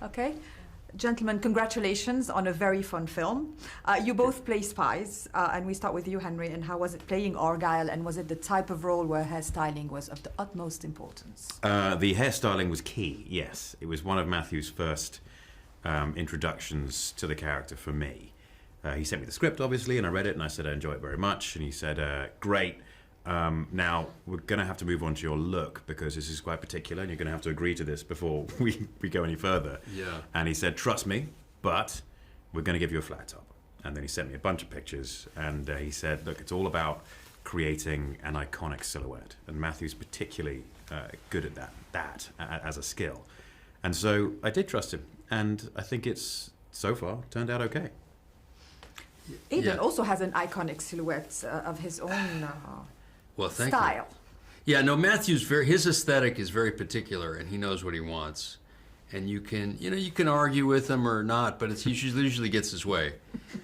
Okay. Gentlemen, congratulations on a very fun film. You both play spies, and we start with you, Henry. And how was it playing Argylle, and was it the type of role where hairstyling was of the utmost importance? The hairstyling was key, yes. It was one of Matthew's first introductions to the character for me. He sent me the script, obviously, and I read it, and I said I enjoy it very much. And he said, great. Now, we're going to have to move on to your look because this is quite particular and you're going to have to agree to this before we go any further. Yeah. And he said, trust me, but we're going to give you a flat top. And then he sent me a bunch of pictures and he said, look, it's all about creating an iconic silhouette. And Matthew's particularly good at that as a skill. And so I did trust him. And I think it's, so far, turned out okay. Aidan also has an iconic silhouette of his own well, thank style. You. Yeah, no, Matthew's his aesthetic is very particular, and he knows what he wants. And you can argue with him or not, but he usually gets his way.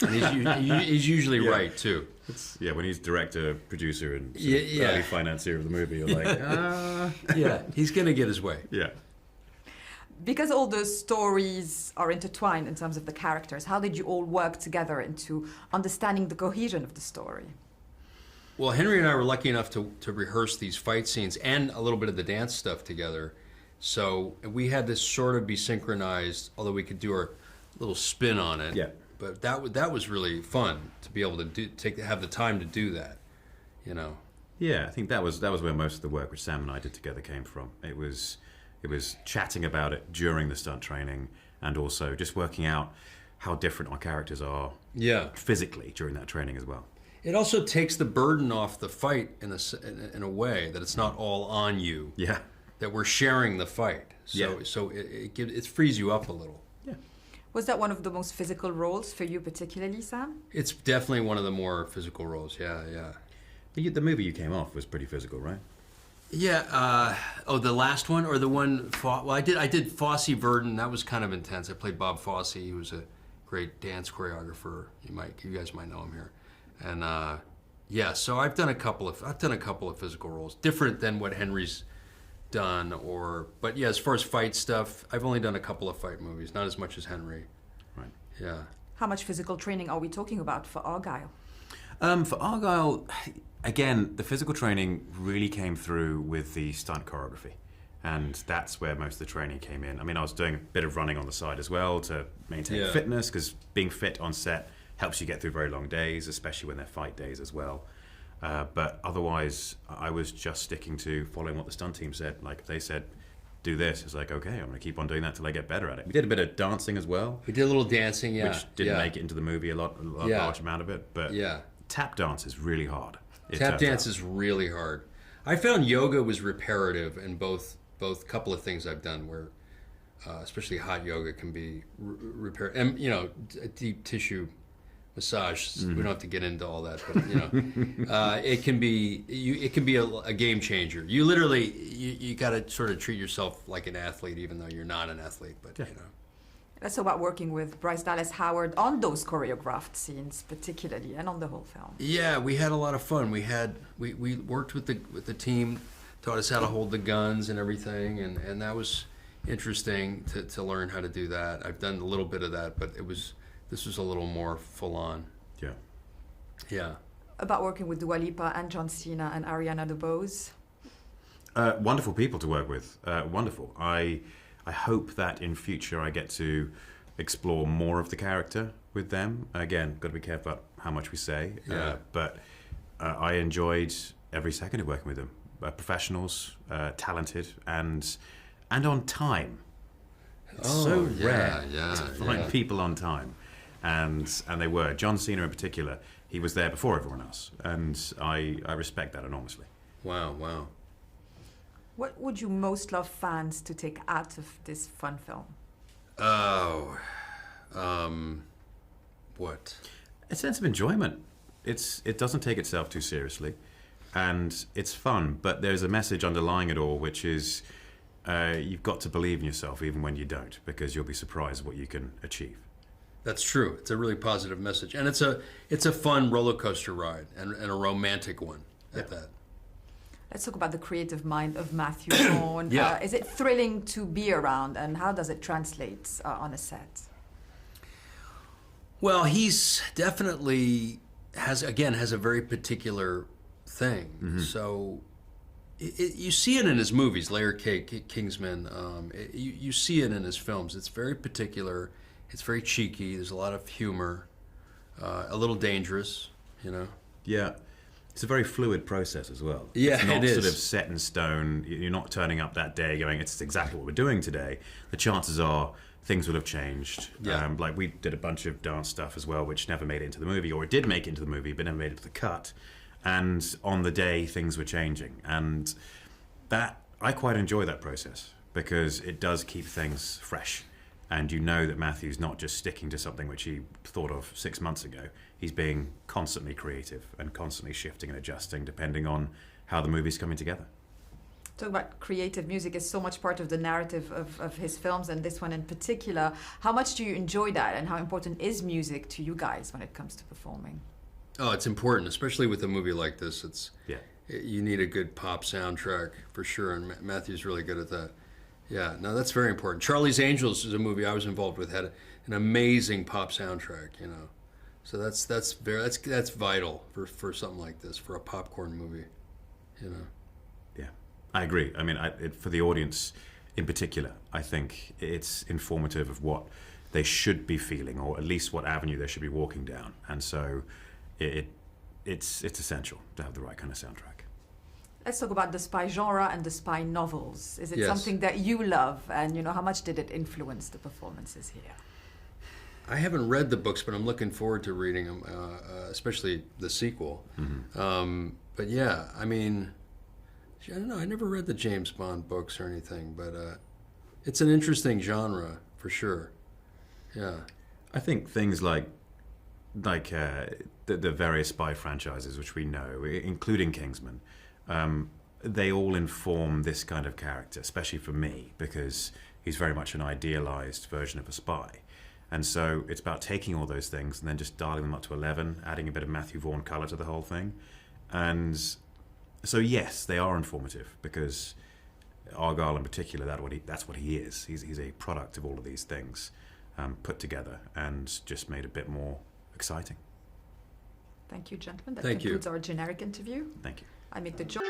And he's usually right too. When he's director, producer, and early financier of the movie, you're like, yeah, he's gonna get his way. Yeah. Because all the stories are intertwined in terms of the characters, how did you all work together into understanding the cohesion of the story? Well, Henry and I were lucky enough to rehearse these fight scenes and a little bit of the dance stuff together. So we had to sort of be synchronized, although we could do our little spin on it. Yeah. But that was really fun to be able to have the time to do that, you know. Yeah, I think that was where most of the work which Sam and I did together came from. It was chatting about it during the stunt training and also just working out how different our characters are physically during that training as well. It also takes the burden off the fight in a way that it's not all on you. Yeah. That we're sharing the fight. So it frees you up a little. Yeah. Was that one of the most physical roles for you particularly, Sam? It's definitely one of the more physical roles, yeah. The movie you came off was pretty physical, right? Yeah, the last one or the one? Well, I did Fosse Verdon. That was kind of intense. I played Bob Fosse. He was a great dance choreographer. You guys might know him here. And so I've done a couple of physical roles, different than what Henry's done. But yeah, as far as fight stuff, I've only done a couple of fight movies, not as much as Henry. Right. Yeah. How much physical training are we talking about for Argylle? For Argylle, again, the physical training really came through with the stunt choreography. And that's where most of the training came in. I mean, I was doing a bit of running on the side as well to maintain fitness, because being fit on set helps you get through very long days, especially when they're fight days as well. But otherwise, I was just sticking to following what the stunt team said. Like, they said, do this. It's like, okay, I'm going to keep on doing that till I get better at it. We did a bit of dancing as well. We did a little dancing, which didn't make it into the movie, a large amount of it. But tap dance is really hard. Tap dance is really hard. I found yoga was reparative in both couple of things I've done where, especially hot yoga can be repair, and a deep tissue massage. We don't have to get into all that, but it can be a game changer. You literally you got to sort of treat yourself like an athlete, even though you're not an athlete. But That's about working with Bryce Dallas Howard on those choreographed scenes, particularly, and on the whole film. Yeah, we had a lot of fun. We worked with the team, taught us how to hold the guns and everything, and that was interesting to learn how to do that. I've done a little bit of that, but this was a little more full on. Yeah. Yeah. About working with Lipa and John Cena and Ariana DeBose. Wonderful people to work with. Wonderful. I hope that in future I get to explore more of the character with them. Again, got to be careful about how much we say. But I enjoyed every second of working with them. Professionals, talented, and on time. It's so rare to find people on time. And they were. John Cena in particular, he was there before everyone else. And I respect that enormously. Wow. What would you most love fans to take out of this fun film? What? A sense of enjoyment. It doesn't take itself too seriously, and it's fun. But there's a message underlying it all, which is you've got to believe in yourself even when you don't, because you'll be surprised what you can achieve. That's true. It's a really positive message, and it's a fun roller coaster ride and a romantic one at that. Let's talk about the creative mind of Matthew Vaughn. Yeah. Is it thrilling to be around, and how does it translate on a set? Well, he's definitely has a very particular thing. Mm-hmm. So you see it in his movies, Layer Cake, Kingsman. You see it in his films. It's very particular. It's very cheeky. There's a lot of humor, a little dangerous, you know. Yeah. It's a very fluid process as well. Yeah, it's not it is. sort of set in stone. You're not turning up that day going, it's exactly what we're doing today. The chances are things will have changed. Yeah. Like we did a bunch of dance stuff as well, which never made it into the movie, or it did make it into the movie, but never made it to the cut. And on the day, things were changing. And that I quite enjoy that process because it does keep things fresh. And you know that Matthew's not just sticking to something which he thought of 6 months ago. He's being constantly creative and constantly shifting and adjusting depending on how the movie's coming together. Talking about creative music is so much part of the narrative of his films, and this one in particular. How much do you enjoy that, and how important is music to you guys when it comes to performing? Oh, it's important, especially with a movie like this. Yeah. You need a good pop soundtrack for sure, and Matthew's really good at that. Yeah, no, that's very important. Charlie's Angels is a movie I was involved with, had an amazing pop soundtrack, you know. So that's vital for something like this, for a popcorn movie, you know. Yeah, I agree. I mean, for the audience in particular, I think it's informative of what they should be feeling, or at least what avenue they should be walking down. And so it's essential to have the right kind of soundtrack. Let's talk about the spy genre and the spy novels. Is it Yes. something that you love, and how much did it influence the performances here? I haven't read the books, but I'm looking forward to reading them, especially the sequel. Mm-hmm. But yeah, I mean, I don't know. I never read the James Bond books or anything, but it's an interesting genre for sure. Yeah. I think things like the various spy franchises which we know, including Kingsman, they all inform this kind of character, especially for me, because he's very much an idealized version of a spy. And so it's about taking all those things and then just dialing them up to 11, adding a bit of Matthew Vaughn color to the whole thing. And so yes, they are informative, because Argylle in particular, that's what he is. He's a product of all of these things put together and just made a bit more exciting. Thank you, gentlemen. That Thank you. concludes our generic interview. Thank you. I make the joke.